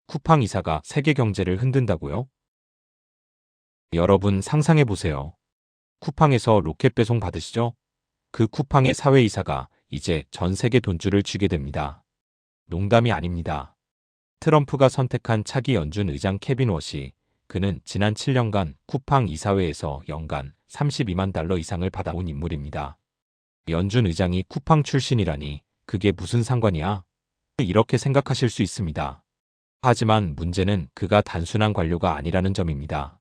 쿠팡 이사가 세계 경제를 흔든다고요? 여러분 상상해보세요. 쿠팡에서 로켓 배송 받으시죠? 그 쿠팡의 사회이사가 이제 전 세계 돈줄을 쥐게 됩니다. 농담이 아닙니다. 트럼프가 선택한 차기 연준 의장 케빈 워시, 그는 지난 7년간 쿠팡 이사회에서 연간 32만 달러 이상을 받아온 인물입니다. 연준 의장이 쿠팡 출신이라니 그게 무슨 상관이야? 이렇게 생각하실 수 있습니다. 하지만 문제는 그가 단순한 관료가 아니라는 점입니다.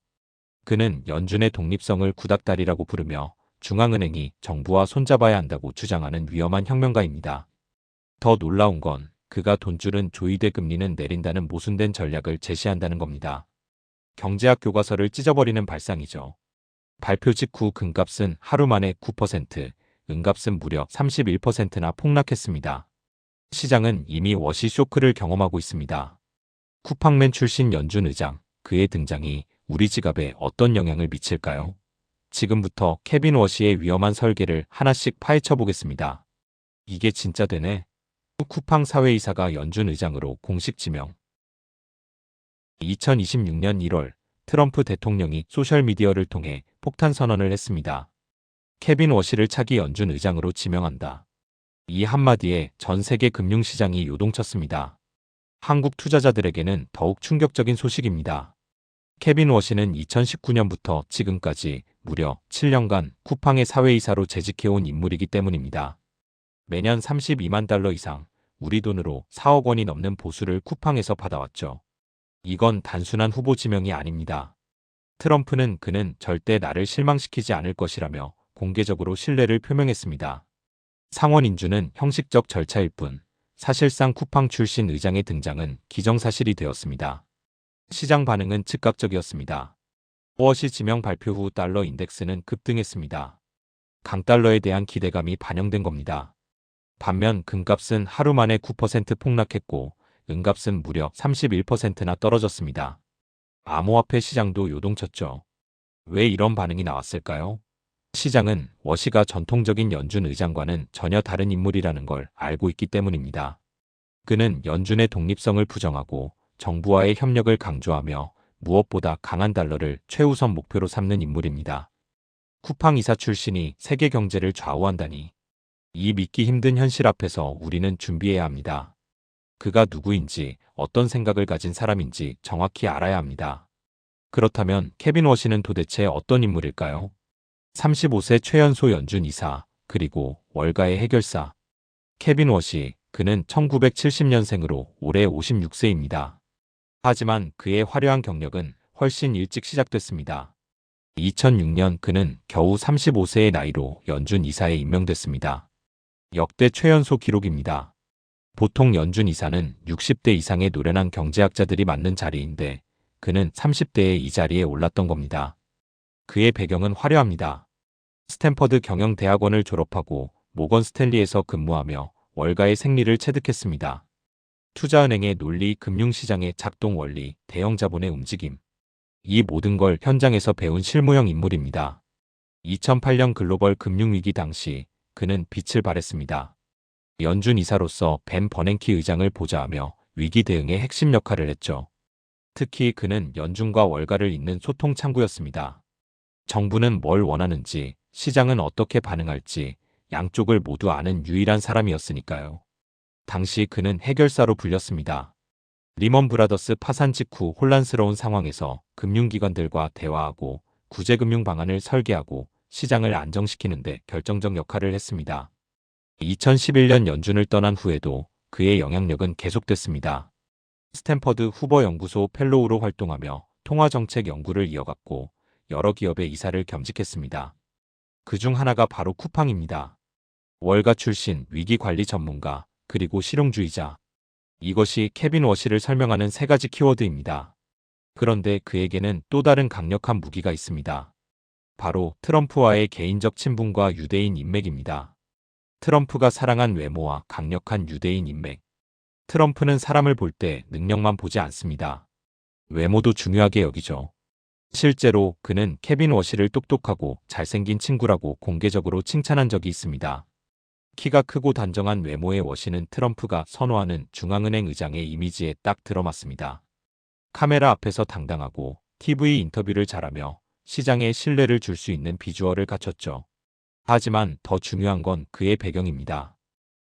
그는 연준의 독립성을 구닥다리라고 부르며 중앙은행이 정부와 손잡아야 한다고 주장하는 위험한 혁명가입니다. 더 놀라운 건 그가 돈줄은 조이되 금리는 내린다는 모순된 전략을 제시한다는 겁니다. 경제학 교과서를 찢어버리는 발상이죠. 발표 직후 금값은 하루 만에 9%, 은값은 무려 31%나 폭락했습니다. 시장은 이미 워시 쇼크를 경험하고 있습니다. 쿠팡맨 출신 연준 의장, 그의 등장이 우리 지갑에 어떤 영향을 미칠까요? 지금부터 케빈 워시의 위험한 설계를 하나씩 파헤쳐 보겠습니다. 이게 진짜 되네. 쿠팡 사회이사가 연준 의장으로 공식 지명. 2026년 1월 트럼프 대통령이 소셜미디어를 통해 폭탄 선언을 했습니다. 케빈 워시를 차기 연준 의장으로 지명한다. 이 한마디에 전 세계 금융시장이 요동쳤습니다. 한국 투자자들에게는 더욱 충격적인 소식입니다. 케빈 워시는 2019년부터 지금까지 무려 7년간 쿠팡의 사회이사로 재직해온 인물이기 때문입니다. 매년 32만 달러 이상, 우리 돈으로 4억 원이 넘는 보수를 쿠팡에서 받아왔죠. 이건 단순한 후보 지명이 아닙니다. 트럼프는 그는 절대 나를 실망시키지 않을 것이라며 공개적으로 신뢰를 표명했습니다. 상원 인준은 형식적 절차일 뿐, 사실상 쿠팡 출신 의장의 등장은 기정사실이 되었습니다. 시장 반응은 즉각적이었습니다. 워시 지명 발표 후 달러 인덱스는 급등했습니다. 강달러에 대한 기대감이 반영된 겁니다. 반면 금값은 하루 만에 9% 폭락했고 은값은 무려 31%나 떨어졌습니다. 암호화폐 시장도 요동쳤죠. 왜 이런 반응이 나왔을까요? 시장은 워시가 전통적인 연준 의장과는 전혀 다른 인물이라는 걸 알고 있기 때문입니다. 그는 연준의 독립성을 부정하고 정부와의 협력을 강조하며 무엇보다 강한 달러를 최우선 목표로 삼는 인물입니다. 쿠팡 이사 출신이 세계 경제를 좌우한다니. 이 믿기 힘든 현실 앞에서 우리는 준비해야 합니다. 그가 누구인지, 어떤 생각을 가진 사람인지 정확히 알아야 합니다. 그렇다면 케빈 워시는 도대체 어떤 인물일까요? 35세 최연소 연준 이사, 그리고 월가의 해결사. 케빈 워시, 그는 1970년생으로 올해 56세입니다. 하지만 그의 화려한 경력은 훨씬 일찍 시작됐습니다. 2006년 그는 겨우 35세의 나이로 연준 이사에 임명됐습니다. 역대 최연소 기록입니다. 보통 연준 이사는 60대 이상의 노련한 경제학자들이 맡는 자리인데 그는 30대에 이 자리에 올랐던 겁니다. 그의 배경은 화려합니다. 스탠퍼드 경영대학원을 졸업하고 모건 스탠리에서 근무하며 월가의 생리를 체득했습니다. 투자은행의 논리, 금융시장의 작동 원리, 대형 자본의 움직임. 이 모든 걸 현장에서 배운 실무형 인물입니다. 2008년 글로벌 금융위기 당시 그는 빛을 발했습니다. 연준 이사로서 벤 버냉키 의장을 보좌하며 위기 대응의 핵심 역할을 했죠. 특히 그는 연준과 월가를 잇는 소통 창구였습니다. 정부는 뭘 원하는지, 시장은 어떻게 반응할지 양쪽을 모두 아는 유일한 사람이었으니까요. 당시 그는 해결사로 불렸습니다. 리먼 브라더스 파산 직후 혼란스러운 상황에서 금융기관들과 대화하고 구제금융 방안을 설계하고 시장을 안정시키는 데 결정적 역할을 했습니다. 2011년 연준을 떠난 후에도 그의 영향력은 계속됐습니다. 스탠퍼드 후버 연구소 펠로우로 활동하며 통화정책 연구를 이어갔고 여러 기업의 이사를 겸직했습니다. 그중 하나가 바로 쿠팡입니다. 월가 출신 위기관리 전문가, 그리고 실용주의자. 이것이 케빈 워시를 설명하는 세 가지 키워드입니다. 그런데 그에게는 또 다른 강력한 무기가 있습니다. 바로 트럼프와의 개인적 친분과 유대인 인맥입니다. 트럼프가 사랑한 외모와 강력한 유대인 인맥. 트럼프는 사람을 볼 때 능력만 보지 않습니다. 외모도 중요하게 여기죠. 실제로 그는 케빈 워시를 똑똑하고 잘생긴 친구라고 공개적으로 칭찬한 적이 있습니다. 키가 크고 단정한 외모의 워시는 트럼프가 선호하는 중앙은행 의장의 이미지에 딱 들어맞습니다. 카메라 앞에서 당당하고 TV 인터뷰를 잘하며 시장에 신뢰를 줄 수 있는 비주얼을 갖췄죠. 하지만 더 중요한 건 그의 배경입니다.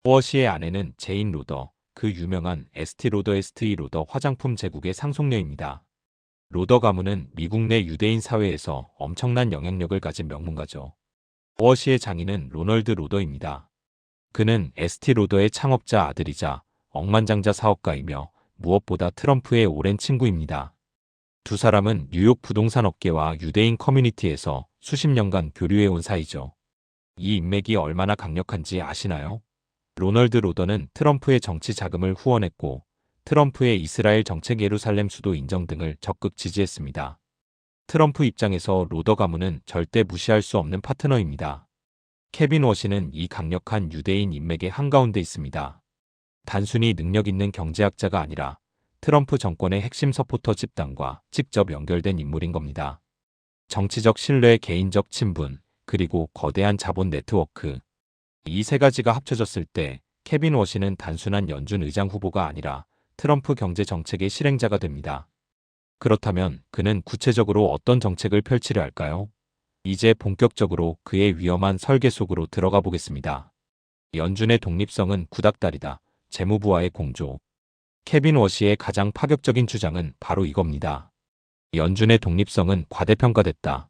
워시의 아내는 제인 로더, 그 유명한 에스티 로더 에스트이 로더 화장품 제국의 상속녀입니다. 로더 가문은 미국 내 유대인 사회에서 엄청난 영향력을 가진 명문가죠. 워시의 장인은 로널드 로더입니다. 그는 에스티 로더의 창업자 아들이자 억만장자 사업가이며 무엇보다 트럼프의 오랜 친구입니다. 두 사람은 뉴욕 부동산 업계와 유대인 커뮤니티에서 수십 년간 교류해온 사이죠. 이 인맥이 얼마나 강력한지 아시나요? 로널드 로더는 트럼프의 정치 자금을 후원했고 트럼프의 이스라엘 정책 예루살렘 수도 인정 등을 적극 지지했습니다. 트럼프 입장에서 로더 가문은 절대 무시할 수 없는 파트너입니다. 케빈 워시는 이 강력한 유대인 인맥의 한가운데 있습니다. 단순히 능력 있는 경제학자가 아니라 트럼프 정권의 핵심 서포터 집단과 직접 연결된 인물인 겁니다. 정치적 신뢰, 개인적 친분, 그리고 거대한 자본 네트워크. 이 세 가지가 합쳐졌을 때 케빈 워시는 단순한 연준 의장 후보가 아니라 트럼프 경제 정책의 실행자가 됩니다. 그렇다면 그는 구체적으로 어떤 정책을 펼치려 할까요? 이제 본격적으로 그의 위험한 설계 속으로 들어가 보겠습니다. 연준의 독립성은 구닥다리다. 재무부와의 공조. 케빈 워시의 가장 파격적인 주장은 바로 이겁니다. 연준의 독립성은 과대평가됐다.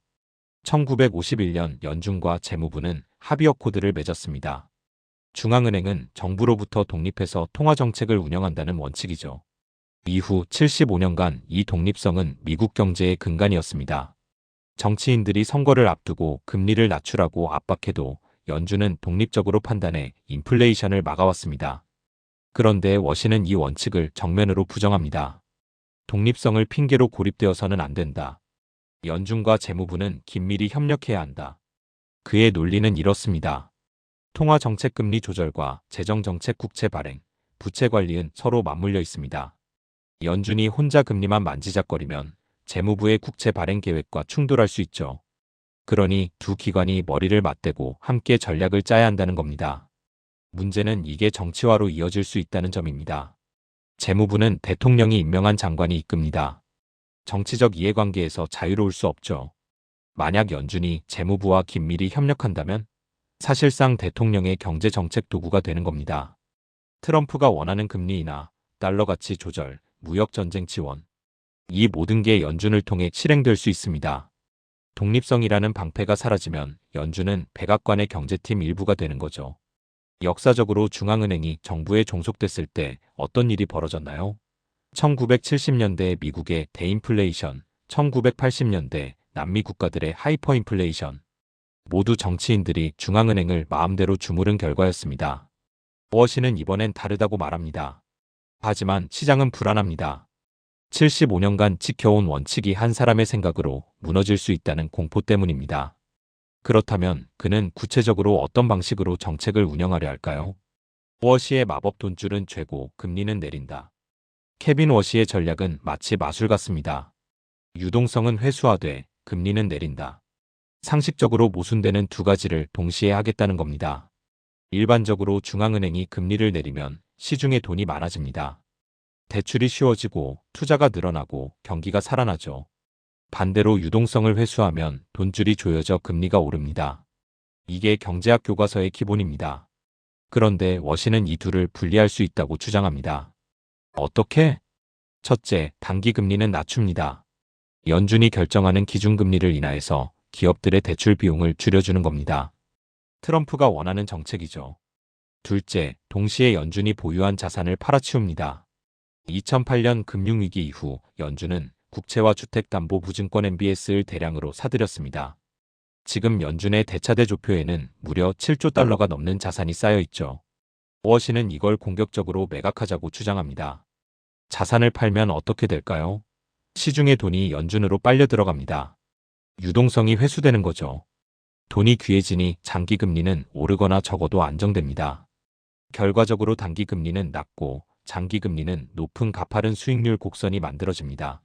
1951년 연준과 재무부는 합의 어코드를 맺었습니다. 중앙은행은 정부로부터 독립해서 통화정책을 운영한다는 원칙이죠. 이후 75년간 이 독립성은 미국 경제의 근간이었습니다. 정치인들이 선거를 앞두고 금리를 낮추라고 압박해도 연준은 독립적으로 판단해 인플레이션을 막아왔습니다. 그런데 워시는 이 원칙을 정면으로 부정합니다. 독립성을 핑계로 고립되어서는 안 된다. 연준과 재무부는 긴밀히 협력해야 한다. 그의 논리는 이렇습니다. 통화정책 금리 조절과 재정정책 국채 발행, 부채 관리는 서로 맞물려 있습니다. 연준이 혼자 금리만 만지작거리면 재무부의 국채 발행 계획과 충돌할 수 있죠. 그러니 두 기관이 머리를 맞대고 함께 전략을 짜야 한다는 겁니다. 문제는 이게 정치화로 이어질 수 있다는 점입니다. 재무부는 대통령이 임명한 장관이 이끕니다. 정치적 이해관계에서 자유로울 수 없죠. 만약 연준이 재무부와 긴밀히 협력한다면 사실상 대통령의 경제정책 도구가 되는 겁니다. 트럼프가 원하는 금리 인하, 달러 가치 조절, 무역전쟁 지원. 이 모든 게 연준을 통해 실행될 수 있습니다. 독립성이라는 방패가 사라지면 연준은 백악관의 경제팀 일부가 되는 거죠. 역사적으로 중앙은행이 정부에 종속됐을 때 어떤 일이 벌어졌나요? 1970년대 미국의 대인플레이션, 1980년대 남미 국가들의 하이퍼인플레이션. 모두 정치인들이 중앙은행을 마음대로 주무른 결과였습니다. 워시는 이번엔 다르다고 말합니다. 하지만 시장은 불안합니다. 75년간 지켜온 원칙이 한 사람의 생각으로 무너질 수 있다는 공포 때문입니다. 그렇다면 그는 구체적으로 어떤 방식으로 정책을 운영하려 할까요? 워시의 마법 돈줄은 죄고 금리는 내린다. 케빈 워시의 전략은 마치 마술 같습니다. 유동성은 회수하되 금리는 내린다. 상식적으로 모순되는 두 가지를 동시에 하겠다는 겁니다. 일반적으로 중앙은행이 금리를 내리면 시중에 돈이 많아집니다. 대출이 쉬워지고 투자가 늘어나고 경기가 살아나죠. 반대로 유동성을 회수하면 돈줄이 조여져 금리가 오릅니다. 이게 경제학 교과서의 기본입니다. 그런데 워시는 이 둘을 분리할 수 있다고 주장합니다. 어떻게? 첫째, 단기 금리는 낮춥니다. 연준이 결정하는 기준금리를 인하해서 기업들의 대출 비용을 줄여주는 겁니다. 트럼프가 원하는 정책이죠. 둘째, 동시에 연준이 보유한 자산을 팔아치웁니다. 2008년 금융위기 이후 연준은 국채와 주택담보보증권 MBS를 대량으로 사들였습니다. 지금 연준의 대차대 조표에는 무려 7조 달러가 넘는 자산이 쌓여 있죠. 워시는 이걸 공격적으로 매각하자고 주장합니다. 자산을 팔면 어떻게 될까요? 시중의 돈이 연준으로 빨려 들어갑니다. 유동성이 회수되는 거죠. 돈이 귀해지니 장기금리는 오르거나 적어도 안정됩니다. 결과적으로 단기금리는 낮고 장기금리는 높은 가파른 수익률 곡선이 만들어집니다.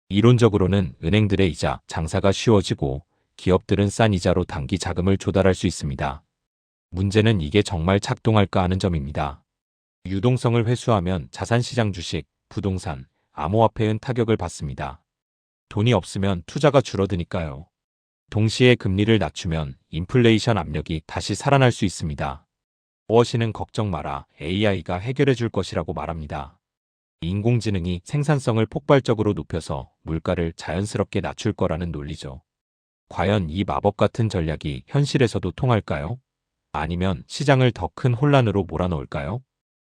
이론적으로는 은행들의 이자 장사가 쉬워지고 기업들은 싼 이자로 단기 자금을 조달할 수 있습니다. 문제는 이게 정말 작동할까 하는 점입니다. 유동성을 회수하면 자산시장 주식, 부동산, 암호화폐는 타격을 받습니다. 돈이 없으면 투자가 줄어드니까요. 동시에 금리를 낮추면 인플레이션 압력이 다시 살아날 수 있습니다. 워시는 걱정 마라, AI가 해결해 줄 것이라고 말합니다. 인공지능이 생산성을 폭발적으로 높여서 물가를 자연스럽게 낮출 거라는 논리죠. 과연 이 마법 같은 전략이 현실에서도 통할까요? 아니면 시장을 더 큰 혼란으로 몰아넣을까요?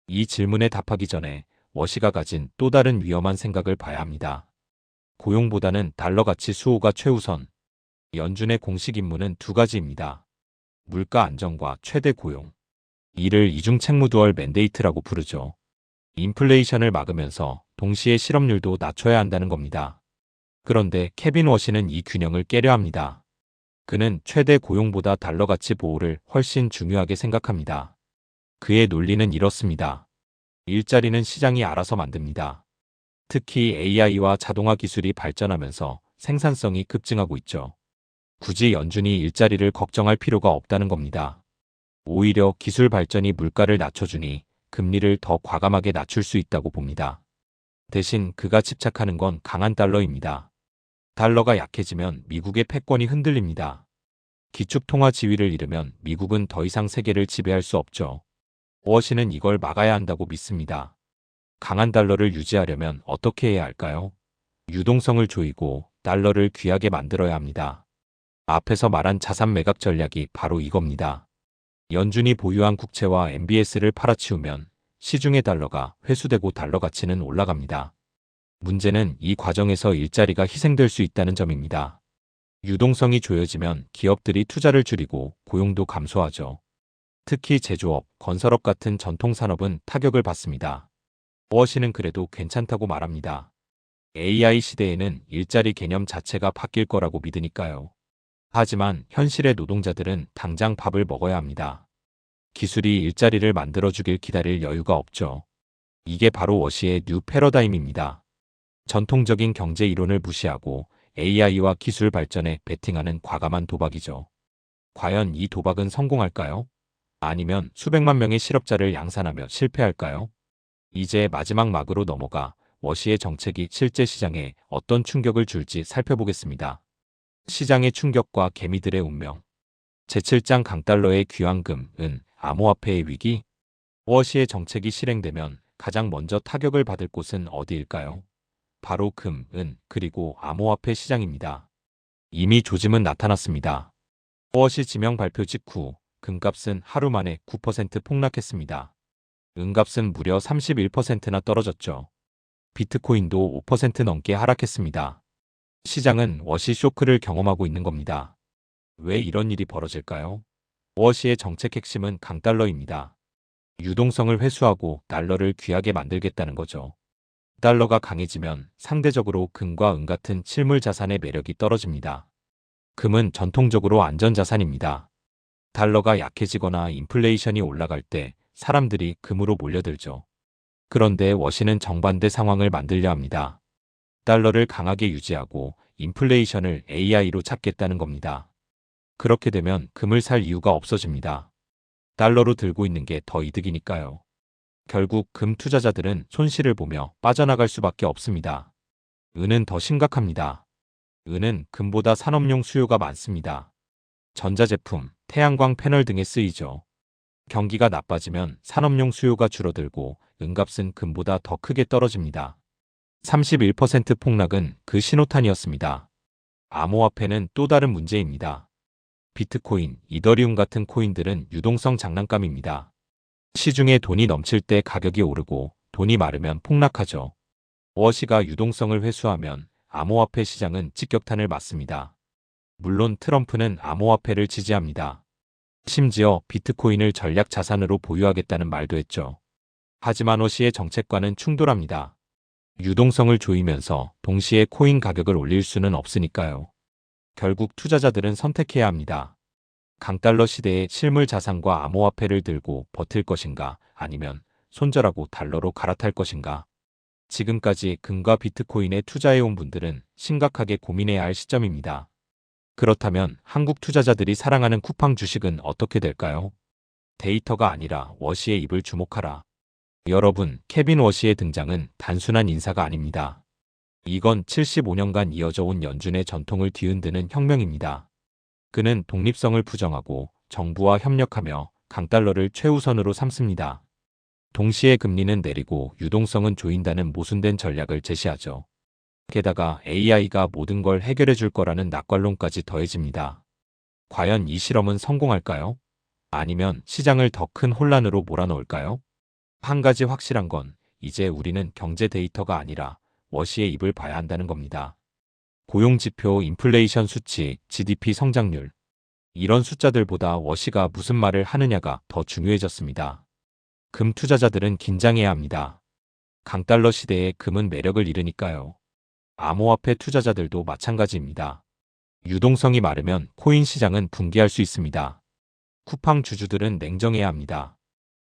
이 질문에 답하기 전에 워시가 가진 또 다른 위험한 생각을 봐야 합니다. 고용보다는 달러 가치 수호가 최우선. 연준의 공식 임무는 두 가지입니다. 물가 안정과 최대 고용. 이를 이중 책무두얼 맨데이트라고 부르죠. 인플레이션을 막으면서 동시에 실업률도 낮춰야 한다는 겁니다. 그런데 케빈 워시는 이 균형을 깨려 합니다. 그는 최대 고용보다 달러 가치 보호를 훨씬 중요하게 생각합니다. 그의 논리는 이렇습니다. 일자리는 시장이 알아서 만듭니다. 특히 AI와 자동화 기술이 발전하면서 생산성이 급증하고 있죠. 굳이 연준이 일자리를 걱정할 필요가 없다는 겁니다. 오히려 기술 발전이 물가를 낮춰주니 금리를 더 과감하게 낮출 수 있다고 봅니다. 대신 그가 집착하는 건 강한 달러입니다. 달러가 약해지면 미국의 패권이 흔들립니다. 기축통화 지위를 잃으면 미국은 더 이상 세계를 지배할 수 없죠. 워시는 이걸 막아야 한다고 믿습니다. 강한 달러를 유지하려면 어떻게 해야 할까요? 유동성을 조이고 달러를 귀하게 만들어야 합니다. 앞에서 말한 자산 매각 전략이 바로 이겁니다. 연준이 보유한 국채와 MBS를 팔아치우면 시중의 달러가 회수되고 달러 가치는 올라갑니다. 문제는 이 과정에서 일자리가 희생될 수 있다는 점입니다. 유동성이 조여지면 기업들이 투자를 줄이고 고용도 감소하죠. 특히 제조업, 건설업 같은 전통산업은 타격을 받습니다. 워시는 그래도 괜찮다고 말합니다. AI 시대에는 일자리 개념 자체가 바뀔 거라고 믿으니까요. 하지만 현실의 노동자들은 당장 밥을 먹어야 합니다. 기술이 일자리를 만들어주길 기다릴 여유가 없죠. 이게 바로 워시의 뉴 패러다임입니다. 전통적인 경제 이론을 무시하고 AI와 기술 발전에 베팅하는 과감한 도박이죠. 과연 이 도박은 성공할까요? 아니면 수백만 명의 실업자를 양산하며 실패할까요? 이제 마지막 막으로 넘어가 워시의 정책이 실제 시장에 어떤 충격을 줄지 살펴보겠습니다. 시장의 충격과 개미들의 운명. 제7장 강달러의 귀환금, 은, 암호화폐의 위기. 워시의 정책이 실행되면 가장 먼저 타격을 받을 곳은 어디일까요? 바로 금, 은, 그리고 암호화폐 시장입니다. 이미 조짐은 나타났습니다. 워시 지명 발표 직후 금값은 하루 만에 9% 폭락했습니다. 은값은 무려 31%나 떨어졌죠. 비트코인도 5% 넘게 하락했습니다. 시장은 워시 쇼크를 경험하고 있는 겁니다. 왜 이런 일이 벌어질까요? 워시의 정책 핵심은 강달러입니다. 유동성을 회수하고 달러를 귀하게 만들겠다는 거죠. 달러가 강해지면 상대적으로 금과 은 같은 실물 자산의 매력이 떨어집니다. 금은 전통적으로 안전자산입니다. 달러가 약해지거나 인플레이션이 올라갈 때 사람들이 금으로 몰려들죠. 그런데 워시는 정반대 상황을 만들려 합니다. 달러를 강하게 유지하고 인플레이션을 AI로 잡겠다는 겁니다. 그렇게 되면 금을 살 이유가 없어집니다. 달러로 들고 있는 게 더 이득이니까요. 결국 금 투자자들은 손실을 보며 빠져나갈 수밖에 없습니다. 은은 더 심각합니다. 은은 금보다 산업용 수요가 많습니다. 전자제품, 태양광 패널 등에 쓰이죠. 경기가 나빠지면 산업용 수요가 줄어들고 은값은 금보다 더 크게 떨어집니다. 31% 폭락은 그 신호탄이었습니다. 암호화폐는 또 다른 문제입니다. 비트코인, 이더리움 같은 코인들은 유동성 장난감입니다. 시중에 돈이 넘칠 때 가격이 오르고 돈이 마르면 폭락하죠. 워시가 유동성을 회수하면 암호화폐 시장은 직격탄을 맞습니다. 물론 트럼프는 암호화폐를 지지합니다. 심지어 비트코인을 전략 자산으로 보유하겠다는 말도 했죠. 하지만 워시의 정책과는 충돌합니다. 유동성을 조이면서 동시에 코인 가격을 올릴 수는 없으니까요. 결국 투자자들은 선택해야 합니다. 강달러 시대의 실물 자산과 암호화폐를 들고 버틸 것인가, 아니면 손절하고 달러로 갈아탈 것인가. 지금까지 금과 비트코인에 투자해온 분들은 심각하게 고민해야 할 시점입니다. 그렇다면 한국 투자자들이 사랑하는 쿠팡 주식은 어떻게 될까요? 데이터가 아니라 워시의 입을 주목하라. 여러분, 케빈 워시의 등장은 단순한 인사가 아닙니다. 이건 75년간 이어져 온 연준의 전통을 뒤흔드는 혁명입니다. 그는 독립성을 부정하고 정부와 협력하며 강달러를 최우선으로 삼습니다. 동시에 금리는 내리고 유동성은 조인다는 모순된 전략을 제시하죠. 게다가 AI가 모든 걸 해결해 줄 거라는 낙관론까지 더해집니다. 과연 이 실험은 성공할까요? 아니면 시장을 더 큰 혼란으로 몰아넣을까요? 한 가지 확실한 건 이제 우리는 경제 데이터가 아니라 워시의 입을 봐야 한다는 겁니다. 고용지표, 인플레이션 수치, GDP 성장률. 이런 숫자들보다 워시가 무슨 말을 하느냐가 더 중요해졌습니다. 금 투자자들은 긴장해야 합니다. 강달러 시대에 금은 매력을 잃으니까요. 암호화폐 투자자들도 마찬가지입니다. 유동성이 마르면 코인 시장은 붕괴할 수 있습니다. 쿠팡 주주들은 냉정해야 합니다.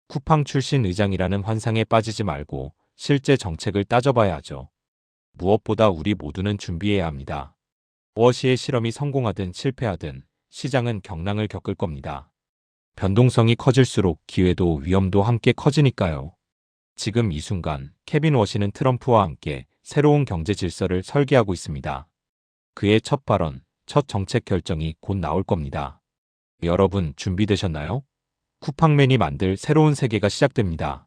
쿠팡 출신 의장이라는 환상에 빠지지 말고 실제 정책을 따져봐야 하죠. 무엇보다 우리 모두는 준비해야 합니다. 워시의 실험이 성공하든 실패하든 시장은 경랑을 겪을 겁니다. 변동성이 커질수록 기회도 위험도 함께 커지니까요. 지금 이 순간 케빈 워시는 트럼프와 함께 새로운 경제 질서를 설계하고 있습니다. 그의 첫 발언, 첫 정책 결정이 곧 나올 겁니다. 여러분 준비되셨나요? 쿠팡맨이 만들 새로운 세계가 시작됩니다.